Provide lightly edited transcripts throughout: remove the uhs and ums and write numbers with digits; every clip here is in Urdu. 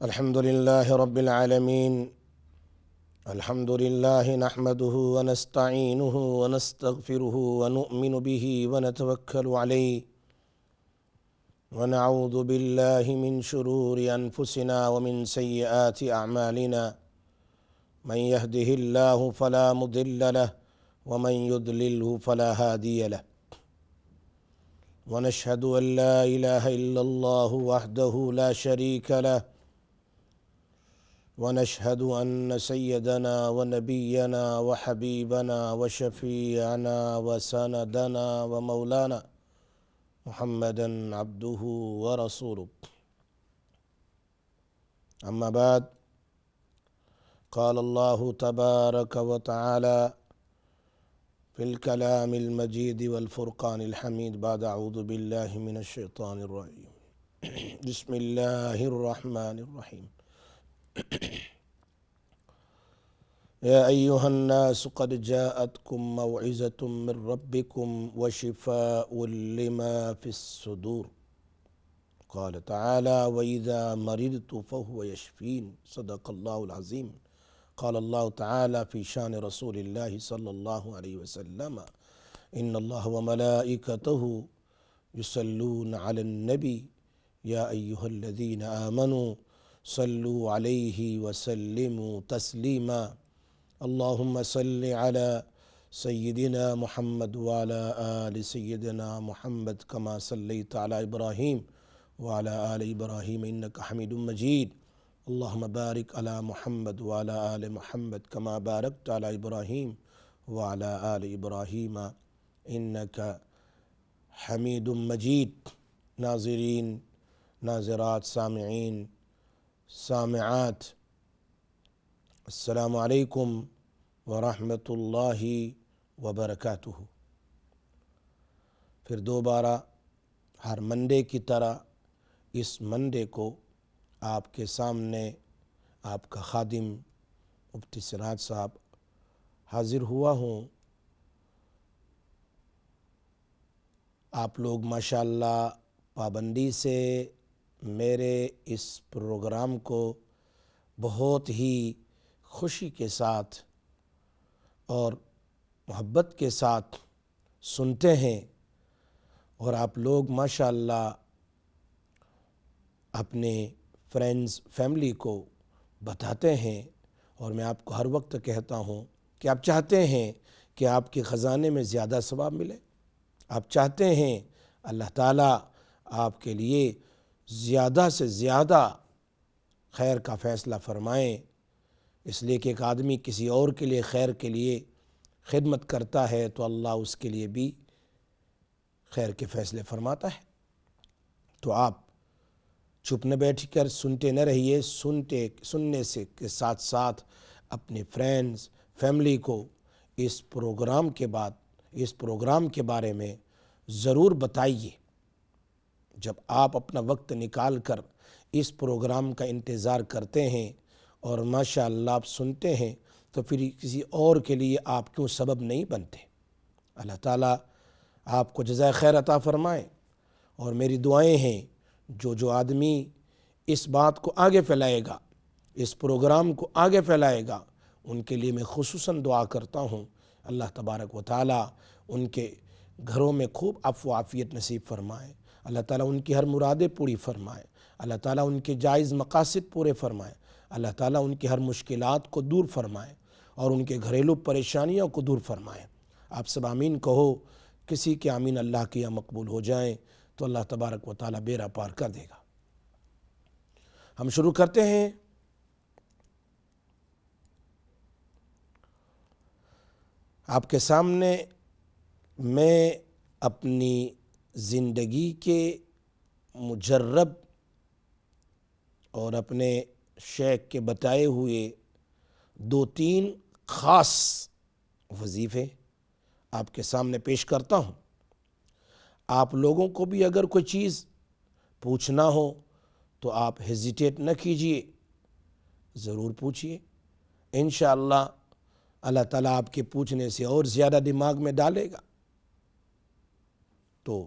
الحمد لله رب العالمين. الحمد لله نحمده ونستعينه ونستغفره ونؤمن به ونتوكل عليه ونعوذ بالله من شرور أنفسنا ومن سيئات أعمالنا. من يهده الله فلا مضل له ومن يضلله فلا هادي له. ونشهد أن لا إله إلا الله وحده لا شريك له. ونشهد أن سيدنا ونبينا وحبيبنا وشفيعنا وسندنا ومولانا محمدا عبده ورسوله. أما بعد، قال الله تبارك وتعالى في الكلام المجيد والفرقان الحميد بعد أعوذ بالله من الشيطان الرجيم. بسم الله الرحمن الرحيم. يا أيها الناس قد جاءتكم موعظة من ربكم وشفاء لما في الصدور. قال تعالى وإذا مرضت فهو يشفين. صدق الله العظيم. قال الله تعالى في شان رسول الله صلى الله عليه وسلم إن الله وملائكته يصلون على النبي يا أيها الذين آمنوا صلوا عليه وسلموا تسليما. اللهم صل على سيدنا محمد وعلى آل سيدنا محمد كما صليت على إبراهيم وعلى آل إبراهيم إنك حميد مجيد. اللهم بارك على محمد وعلى آل محمد كما باركت على إبراهيم وعلى آل إبراهيم إنك حميد مجيد. ناظرین، ناظرات، سامعین، سامعات، السلام علیکم ورحمۃ اللہ وبرکاتہ۔ پھر دوبارہ ہر منڈے کی طرح اس منڈے کو آپ کے سامنے آپ کا خادم مفتی سراج صاحب حاضر ہوا ہوں۔ آپ لوگ ماشاءاللہ پابندی سے میرے اس پروگرام کو بہت ہی خوشی کے ساتھ اور محبت کے ساتھ سنتے ہیں، اور آپ لوگ ماشاءاللہ اپنے فرینڈز، فیملی کو بتاتے ہیں، اور میں آپ کو ہر وقت کہتا ہوں کہ آپ چاہتے ہیں کہ آپ کے خزانے میں زیادہ ثواب ملے، آپ چاہتے ہیں اللہ تعالیٰ آپ کے لیے زیادہ سے زیادہ خیر کا فیصلہ فرمائیں، اس لیے کہ ایک آدمی کسی اور کے لیے خیر کے لیے خدمت کرتا ہے تو اللہ اس کے لیے بھی خیر کے فیصلے فرماتا ہے۔ تو آپ چپ نہ بیٹھ کر سنتے نہ رہیے، سننے سے کے ساتھ ساتھ اپنے فرینڈز، فیملی کو اس پروگرام کے بارے میں ضرور بتائیے۔ جب آپ اپنا وقت نکال کر اس پروگرام کا انتظار کرتے ہیں اور ماشاءاللہ آپ سنتے ہیں تو پھر کسی اور کے لیے آپ کیوں سبب نہیں بنتے؟ اللہ تعالیٰ آپ کو جزائے خیر عطا فرمائے، اور میری دعائیں ہیں جو آدمی اس بات کو آگے پھیلائے گا، اس پروگرام کو آگے پھیلائے گا، ان کے لیے میں خصوصاً دعا کرتا ہوں اللہ تبارک و تعالیٰ ان کے گھروں میں خوب عفو و عافیت نصیب فرمائے، اللہ تعالیٰ ان کی ہر مرادیں پوری فرمائے، اللہ تعالیٰ ان کے جائز مقاصد پورے فرمائے، اللہ تعالیٰ ان کی ہر مشکلات کو دور فرمائے اور ان کے گھریلو پریشانیوں کو دور فرمائے۔ آپ سب آمین کہو۔ کسی کے آمین اللہ کے یہاں مقبول ہو جائیں تو اللہ تبارک و تعالیٰ بیڑا پار کر دے گا۔ ہم شروع کرتے ہیں۔ آپ کے سامنے میں اپنی زندگی کے مجرب اور اپنے شیخ کے بتائے ہوئے 2-3 خاص وظیفے آپ کے سامنے پیش کرتا ہوں۔ آپ لوگوں کو بھی اگر کوئی چیز پوچھنا ہو تو آپ ہیزیٹیٹ نہ کیجئے، ضرور پوچھئے۔ انشاءاللہ اللہ تعالیٰ آپ کے پوچھنے سے اور زیادہ دماغ میں ڈالے گا تو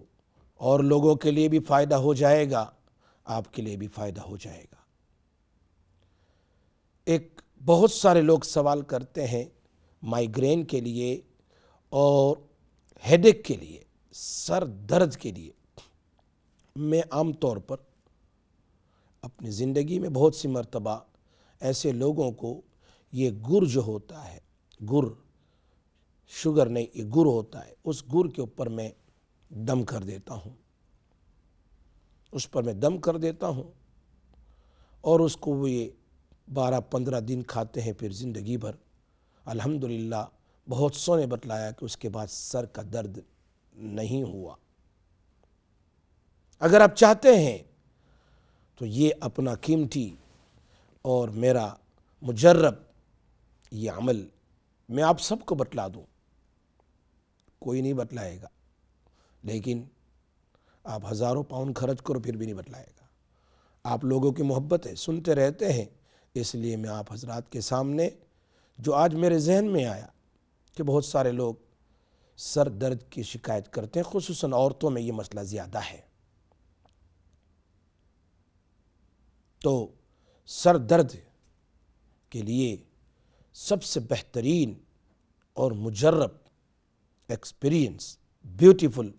اور لوگوں کے لیے بھی فائدہ ہو جائے گا، آپ کے لیے بھی فائدہ ہو جائے گا۔ ایک بہت سارے لوگ سوال کرتے ہیں مائیگرین کے لیے اور ہیڈیک کے لیے، سر درد کے لیے۔ میں عام طور پر اپنی زندگی میں بہت سی مرتبہ ایسے لوگوں کو یہ گر جو ہوتا ہے، گر شوگر نہیں، یہ گر ہوتا ہے، اس گر کے اوپر میں دم کر دیتا ہوں، اس پر میں دم کر دیتا ہوں اور اس کو وہ یہ 12-15 دن کھاتے ہیں، پھر زندگی بھر الحمدللہ بہت سو نے بتلایا کہ اس کے بعد سر کا درد نہیں ہوا۔ اگر آپ چاہتے ہیں تو یہ اپنا قیمتی اور میرا مجرب یہ عمل میں آپ سب کو بتلا دوں، کوئی نہیں بتلائے گا، لیکن آپ ہزاروں پاؤنڈ خرچ کرو پھر بھی نہیں بتلائے گا۔ آپ لوگوں کی محبت ہے، سنتے رہتے ہیں، اس لیے میں آپ حضرات کے سامنے جو آج میرے ذہن میں آیا کہ بہت سارے لوگ سر درد کی شکایت کرتے ہیں، خصوصاً عورتوں میں یہ مسئلہ زیادہ ہے۔ تو سر درد کے لیے سب سے بہترین اور مجرب ایکسپیرینس بیوٹیفل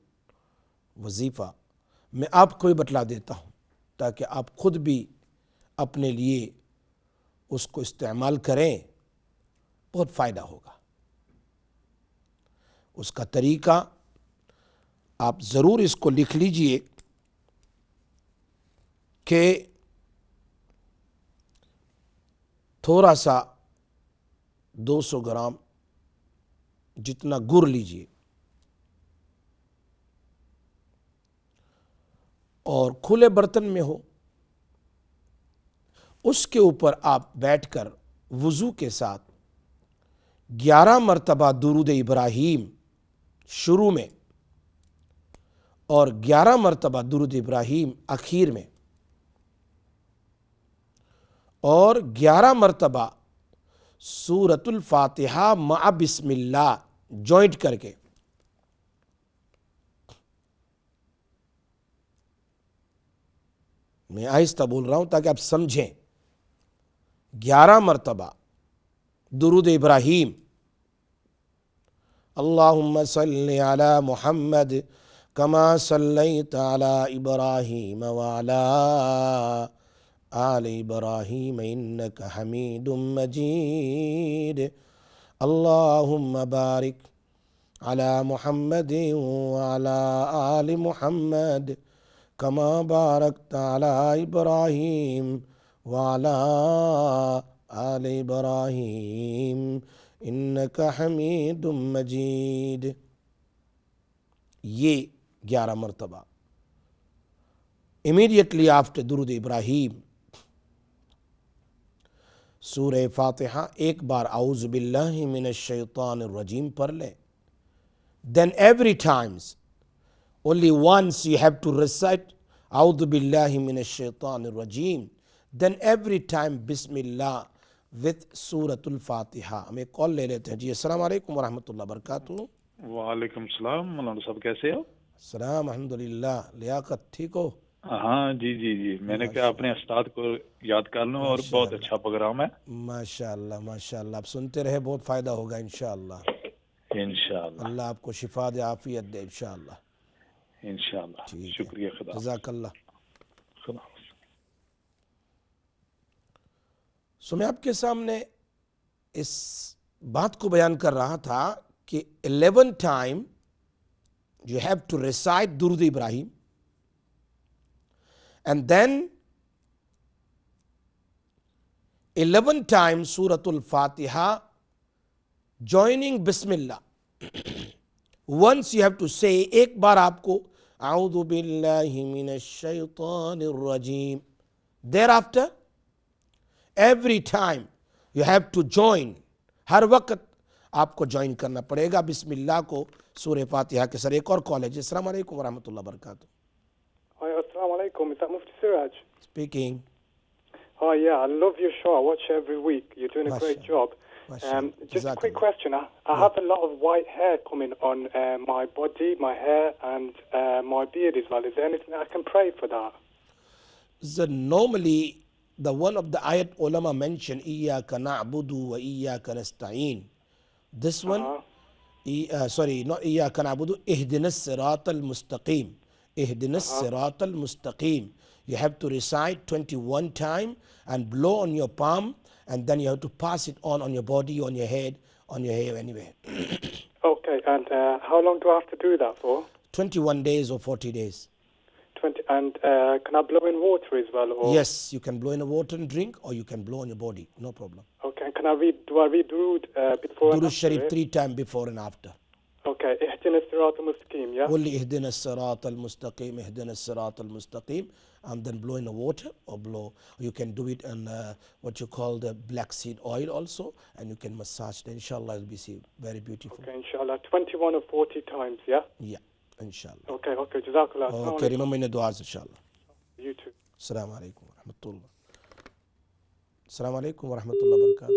وظیفہ میں آپ کو ہی بتلا دیتا ہوں، تاکہ آپ خود بھی اپنے لیے اس کو استعمال کریں، بہت فائدہ ہوگا۔ اس کا طریقہ آپ ضرور اس کو لکھ لیجئے کہ تھوڑا سا 200 گرام جتنا گر لیجئے اور کھلے برتن میں ہو، اس کے اوپر آپ بیٹھ کر وضو کے ساتھ 11 مرتبہ درود ابراہیم شروع میں اور 11 مرتبہ درود ابراہیم اخیر میں اور 11 مرتبہ سورۃ الفاتحہ مع بسم اللہ جوائنٹ کر کے میں آہستہ بول رہا ہوں تاکہ آپ سمجھیں۔ 11 مرتبہ درود ابراہیم، اللہم صلی علی محمد کما صلیت علی ابراہیم وعلی آل ابراہیم انک حمید مجید، اللہم بارک علی محمد وعلی آل محمد کما بارکت علی ابراہیم وعلی آل ابراہیم انک حمید مجید۔ یہ 11 مرتبہ امیڈیٹلی آفٹر درود ابراہیم سورہ فاتحہ ایک بار اعوذ باللہ من الشیطان الرجیم پڑھ لیں۔ Then every times only once you have to recite اعوذ باللہ من الشیطان الرجیم، then every time بسم اللہ with سورۃ الفاتحہ۔ ہم ایک کال لے لیتے ہیں۔ جی السلام علیکم ورحمۃ اللہ وبرکاتہ۔ وعلیکم السلام مولانا صاحب، کیسے ہو؟ السلام، الحمدللہ۔ لیاقت ٹھیک ہو؟ ہاں جی میں نے کہا اپنے استاد کو یاد کر لوں، اور بہت اچھا پروگرام ہے۔ ماشاءاللہ ماشاءاللہ، آپ سنتے رہے، بہت فائدہ ہوگا انشاءاللہ۔ انشاءاللہ اللہ آپ کو شفا دے، عافیت دے انشاءاللہ۔ انشاءاللہ، ٹھیک ہے، شکریہ، خدا جزاک اللہ۔ خدا حافظ۔ میں آپ کے سامنے اس بات کو بیان کر رہا تھا کہ 11 time you have to recite درود ابراہیم and then 11 times سورۃ الفاتحہ joining بسم اللہ۔ once you have to say، ایک بار آپ کو اعوذ باللہ من الشیطان الرجیم، thereafter every time you have to join، ہر وقت آپ کو جوائن کرنا پڑے گا بسم اللہ کو سورہ فاتحہ کے سر۔ ایک اور کال ہے جی، السلام علیکم ورحمۃ اللہ وبرکاتہ۔ Hi, assalamu alaikum. Is that Mufti Siraj? Speaking. Hi, yeah, I love your show. I watch it every week. You're doing a great job. Just a quick question. I have a lot of white hair coming on my body, my hair, and my beard as well. Is there anything I can pray for that? Normally the one of the ayat ulama mentioned, Iyyaka na'budu wa iyyaka nasta'een. This one, sorry, not Iyyaka na'budu, Ihdinas siratal mustaqim. Ihdinas siratal mustaqim. You have to recite 21 times and blow on your palm, and then you have to pass it on your body, on your head, on your hair, anywhere. Okay, and how long do I have to do that for? 21 days or 40 days. 20, and can I blow in water as well? Or? Yes, you can blow in the water and drink, or you can blow on your body, no problem. Okay, and do I read Durood before and Durood after Sharif it? 3 times before and after. Okay, Ihdina Sirat al-Mustaqim, yeah? Only Ihdina Sirat al-Mustaqim, Ihdina Sirat al-Mustaqim, and then blow in the water, or you can do it in what you call the black seed oil also, and you can massage it. Inshallah, it will be very beautiful. Okay, inshallah, 21 or 40 times, yeah? Yeah, inshallah. Okay, Jazakallah. Okay, remember in the du'as, inshallah. You too. Assalamu alaikum wa rahmatullah. Assalamu alaikum wa rahmatullah barakatuh.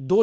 2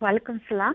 Walaikum salam.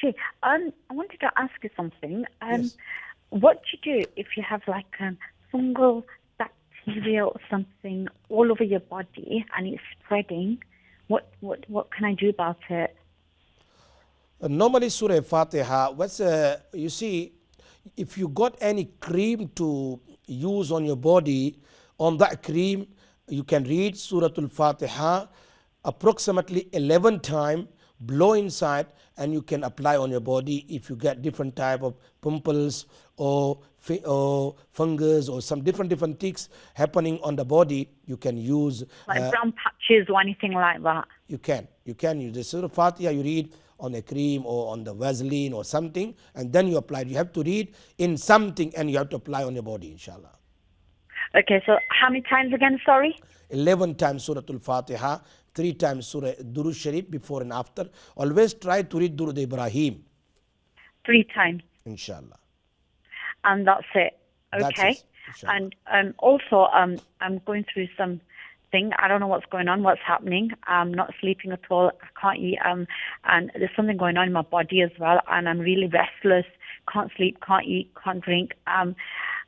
Gee, I wanted to ask you something. Yes. What do you do if you have like fungal bacteria or something all over your body and it's spreading? What can I do about it? Normally Surah Fatiha, you see, if you got any cream to use on your body, on that cream you can read Surah Al-Fatiha approximately 11 times, blow inside, and you can apply on your body. If you get different type of pimples or fungus or some different ticks happening on the body, you can use Like brown patches or anything like that? You can use the Surah Fatiha, you read on a cream or on the Vaseline or something, and then you apply it. You have to read in something and you have to apply on your body, inshallah. Okay, so how many times again, sorry? 11 times Surah Al-Fatiha, 3 times Surah Durud Sharif before and after. Always try to read Durud Ibrahim. 3 times. Inshallah. And that's it. That's Okay. it, inshallah. And also I'm going through some thing. I don't know what's going on, what's happening. I'm not sleeping at all. I can't eat. And there's something going on in my body as well. And I'm really restless. Can't sleep, can't eat, can't drink.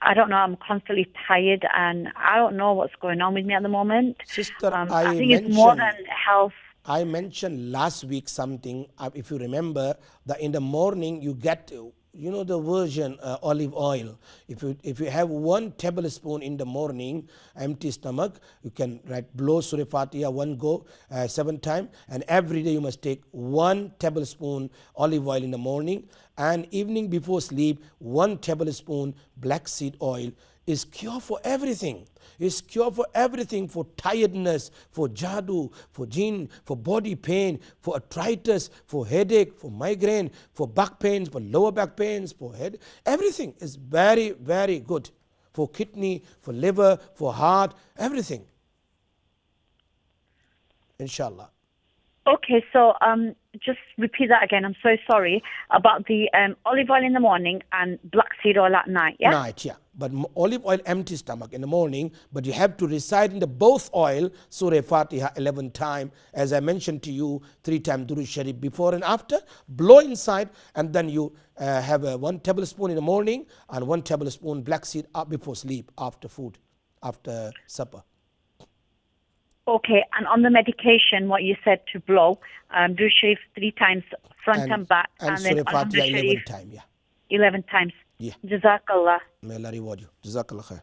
I don't know. I'm constantly tired, and I don't know what's going on with me at the moment. Sister, I think it's more than health. I mentioned last week something, if you remember, that in the morning you get, the virgin olive oil. If you have 1 tablespoon in the morning, empty stomach, you can blow Surah Fatiha 1 go 7 times, and every day you must take 1 tablespoon olive oil in the morning, and evening before sleep 1 tablespoon black seed oil. Is cure for everything. Is cure for everything, for tiredness, for jadoo, for jinn, for body pain, for arthritis, for headache, for migraine, for back pains, for lower back pains, for head. Everything is very, very good. For kidney, for liver, for heart, everything. Inshallah. Okay, so just repeat that again. I'm so sorry about the olive oil in the morning and black seed oil at night. Yeah. Night, yeah. But olive oil, empty stomach in the morning. But you have to recite in the both oil Surah Fatiha 11 times, as I mentioned to you, 3 times Durud Sharif before and after. Blow inside, and then you have 1 tablespoon in the morning and 1 tablespoon black seed before sleep, after food, after supper. Okay, and on the medication, what you said to blow, Durud Sharif 3 times front and back, and then Surah Fatiha 11 Sharif times, yeah. 11 times. Yeah. Jazakallah. May Allah reward you. Jazakallah khair.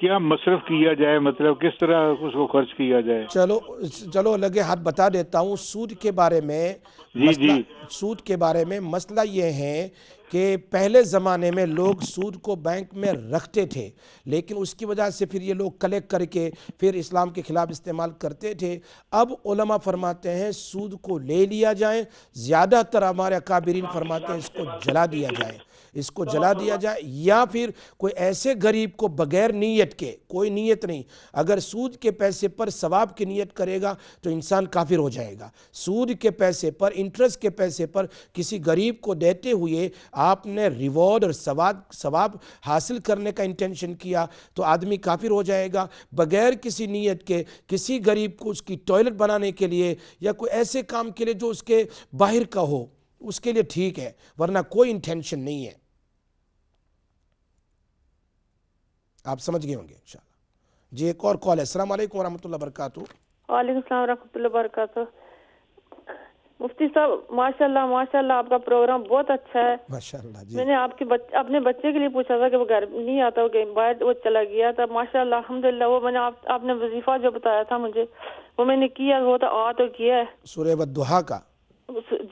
کیا مصرف کیا جائے, مطلب کس طرح اس کو خرچ کیا جائے؟ چلو لگے ہاتھ بتا دیتا ہوں. سود کے بارے میں سود کے بارے میں مسئلہ یہ ہے کہ پہلے زمانے میں لوگ سود کو بینک میں رکھتے تھے, لیکن اس کی وجہ سے پھر یہ لوگ کلیکٹ کر کے پھر اسلام کے خلاف استعمال کرتے تھے. اب علماء فرماتے ہیں سود کو لے لیا جائے, زیادہ تر ہمارے اکابرین فرماتے ہیں اس کو جلا دیا جائے, یا پھر کوئی ایسے غریب کو بغیر نیت کے, کوئی نیت نہیں, اگر سود کے پیسے پر ثواب کی نیت کرے گا تو انسان کافر ہو جائے گا. سود کے پیسے پر, انٹرسٹ کے پیسے پر کسی غریب کو دیتے ہوئے آپ نے ریوارڈ اور ثواب حاصل کرنے کا انٹینشن کیا تو آدمی کافر ہو جائے گا. بغیر کسی نیت کے کسی غریب کو اس کی ٹوائلٹ بنانے کے لیے یا کوئی ایسے کام کے لیے جو اس کے باہر کا ہو, اس کے لیے ٹھیک ہے, ورنہ کوئی انٹینشن نہیں ہے. آپ سمجھ گئے ہوں گے انشاءاللہ. جی ایک اور کال ہے. السلام علیکم ورحمۃ اللہ وبرکاتہ. وعلیکم السلام ورحمۃ اللہ وبرکاتہ. مفتی صاحب ماشاءاللہ آپ کا پروگرام بہت اچھا ہے. ماشاءاللہ. جی میں نے آپ کے اپنے بچے کے لیے پوچھا تھا کہ وہ گھر نہیں آتا, وہ باہر وہ چلا گیا تھا. ماشاءاللہ الحمدللہ وہ میں نے آپ نے وظیفہ جو بتایا تھا مجھے وہ میں نے کیا, وہ تو کیا ہے سورہ والضحیٰ کا.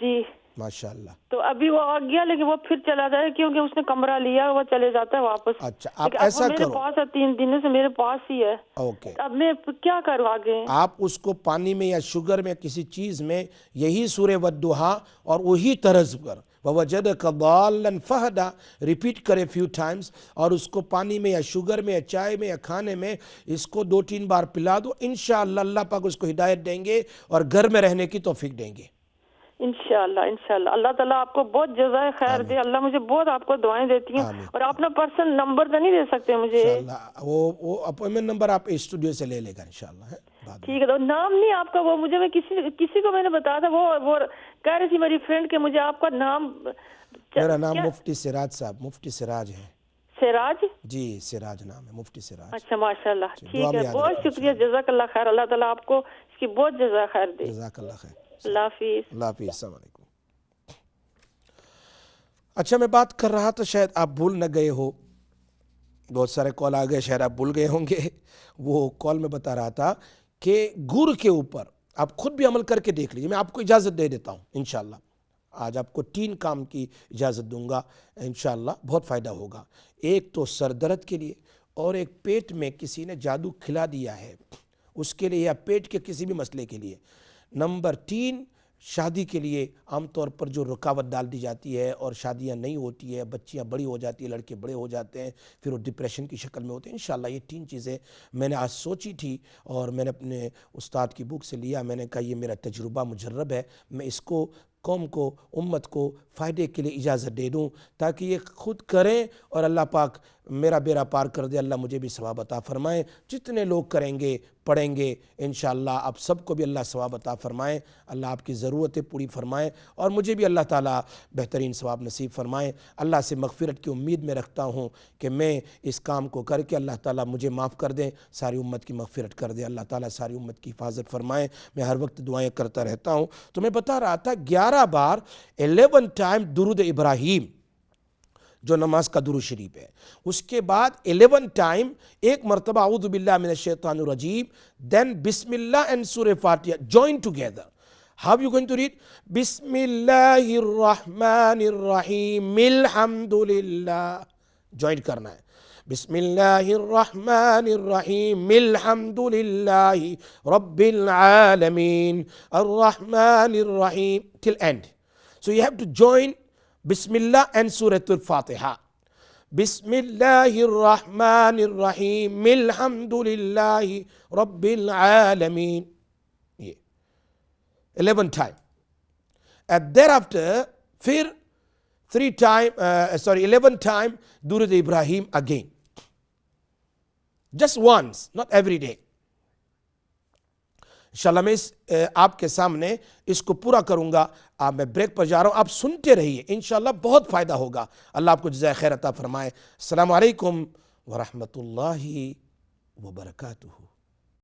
جی ماشاءاللہ. تو ابھی وہ آ گیا لیکن وہ پھر چلا جائے کیونکہ اس نے کمرہ لیا, وہ چلے جاتا ہے واپس. اچھا آپ ایسا میرے پاس ہے, 3 دنوں سے میرے پاس ہی ہے. اوکے, اب میں کیا کروں آگے؟ آپ اس کو پانی میں یا شوگر میں کسی چیز میں یہی سورہ والضحیٰ اور وہی طرز پر وَوَجَدَكَ ضَالًّا فَهَدَى ریپیٹ کرے فیو ٹائمز, اور اس کو پانی میں یا شوگر میں یا چائے میں یا کھانے میں اس کو 2-3 بار پلا دو. انشاءاللہ اللہ پاک اس کو ہدایت دیں گے اور گھر میں رہنے کی توفیق دیں گے انشاءاللہ. اللہ تعالیٰ آپ کو بہت جزائے خیر دے. اللہ مجھے بہت آپ کو دعائیں دیتی ہیں. اور آپ اپنا پرسنل نمبر تو نہیں دے سکتے مجھے؟ وہ اپوائنٹمنٹ نمبر آپ اسٹوڈیو سے لے لے گا انشاءاللہ. ٹھیک ہے. تو نام نہیں آپ کا, وہ مجھے میں کسی کو میں نے بتایا تھا, وہ کہہ رہی تھی میری فرینڈ کہ مجھے آپ کا نام. میرا نام مفتی سراج صاحب, مفتی سراج ہے. سراج؟ جی سراج نام ہے, مفتی سراج. اچھا ماشاءاللہ. ٹھیک ہے, بہت شکریہ, جزاک اللہ خیر. اللہ تعالیٰ آپ کو اس کی بہت جزائے خیر دے. جزاک اللہ خیر. اللہ حافظ. اللہ حافظ. السلام علیکم. اچھا میں بات کر رہا تھا, شاید آپ بھول نہ گئے ہو, بہت سارے کال آ گئے, شاید آپ بھول گئے ہوں گے. وہ کال میں بتا رہا تھا کہ گڑ کے اوپر آپ خود بھی عمل کر کے دیکھ لیجیے. میں آپ کو اجازت دے دیتا ہوں انشاءاللہ. آج آپ کو 3 کام کی اجازت دوں گا انشاءاللہ, بہت فائدہ ہوگا. ایک تو سر درد کے لیے, اور ایک پیٹ میں کسی نے جادو کھلا دیا ہے اس کے لیے, یا پیٹ کے کسی بھی مسئلے کے لیے. نمبر 3 شادی کے لیے عام طور پر جو رکاوٹ ڈال دی جاتی ہے اور شادیاں نہیں ہوتی ہے, بچیاں بڑی ہو جاتی ہیں, لڑکے بڑے ہو جاتے ہیں, پھر وہ ڈپریشن کی شکل میں ہوتے ہیں. انشاءاللہ یہ 3 چیزیں میں نے آج سوچی تھی اور میں نے اپنے استاد کی بک سے لیا. میں نے کہا یہ میرا تجربہ مجرب ہے, میں اس کو قوم کو, امت کو فائدے کے لیے اجازت دے دوں تاکہ یہ خود کریں اور اللہ پاک میرا بیڑا پار کر دے. اللہ مجھے بھی ثواب عطا فرمائے. جتنے لوگ کریں گے پڑھیں گے انشاءاللہ آپ سب کو بھی اللہ ثواب عطا فرمائے. اللہ آپ کی ضرورتیں پوری فرمائے اور مجھے بھی اللہ تعالیٰ بہترین ثواب نصیب فرمائے. اللہ سے مغفرت کی امید میں رکھتا ہوں کہ میں اس کام کو کر کے اللہ تعالیٰ مجھے معاف کر دیں, ساری امت کی مغفرت کر دے. اللہ تعالیٰ ساری امت کی حفاظت فرمائے. میں ہر وقت دعائیں کرتا رہتا ہوں. تو میں بتا رہا تھا 11 بار 11 ٹائم درود ابراہیم جو نماز کا درود شریف ہے, اس کے بعد 11 ٹائم ایک مرتبہ اعوذ باللہ من الشیطان الرجیم, then بسم اللہ and سورہ فاتحہ join together. How are you going to read? بسم اللہ الرحمن الرحیم الحمدللہ, join کرنا ہے. بسم اللہ الرحمن الرحیم الحمدللہ رب العالمین الرحمن الرحیم till end. So you have to join Bismillah and Surah Al-Fatiha. Bismillahir-Rahmanir Rahim. Alhamdulillahi Rabbil Alameen. 11 times. And thereafter, 11 times Durud Ibrahim again. Just once, not every day. انشاءاللہ میں آپ کے سامنے اس کو پورا کروں گا. میں بریک پر جا رہا ہوں, آپ سنتے رہیے, انشاءاللہ بہت فائدہ ہوگا. اللہ آپ کو جزائے خیر عطا فرمائے. السلام علیکم ورحمۃ اللہ وبرکاتہ.